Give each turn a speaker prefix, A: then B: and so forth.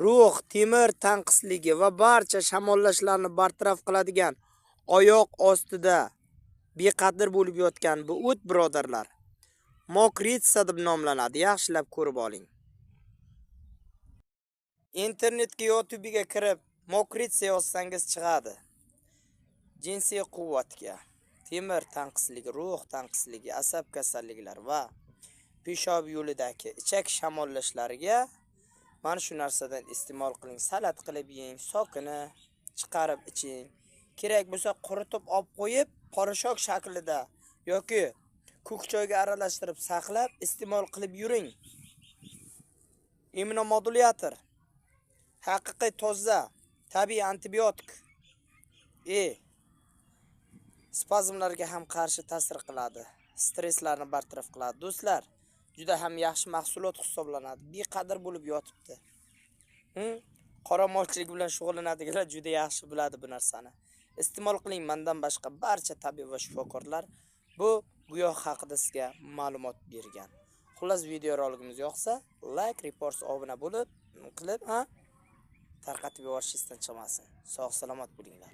A: ruh, temir tanqisligi va barcha shamollashlarni bartaraf qiladigan oyoq ostida beqadr bo'lib yotgan bu o't birodarlar Mokritsa deb nomlanadi. Yaxshilab ko'rib oling. Internetga YouTube'ga kirib Mokritsa yozsangiz chiqadi. Jinsiy quvvatga, temir tanqisligi, ruh tanqisligi, asab kasalliklari va peshob yo'lidagi ichak shamollashlariga mana shu narsadan iste'mol qiling. Salat qilib yeng, sokini chiqarib iching. Kerak bo'lsa quritib olib qo'yib, qorishok shaklida yoki ko'k choyga aralashtirib saqlab iste'mol qilib yuring. Immunomodulyator, haqiqiy toza, tabiiy antibiotik. Spazmlarga ham qarshi ta'sir qiladi. Stresslarni bartaraf qiladi. Do'stlar, juda ham yaxshi mahsulot hisoblanadi. Beqadr bo'lib yotibdi. Qoramolchilik bilan shug'ullanadiganlar juda yaxshi biladi bu narsani. Iste'mol qiling. Mendan boshqa barcha tabib va shifokorlar bu giyoh haqida sizga ma'lumot bergan. Xullas, videoroligimiz yoqsa, like, repost, obuna bo'lib, qilib, tarqatib yuborishingizdan chiqmasin. Sog' salomat bo'linglar.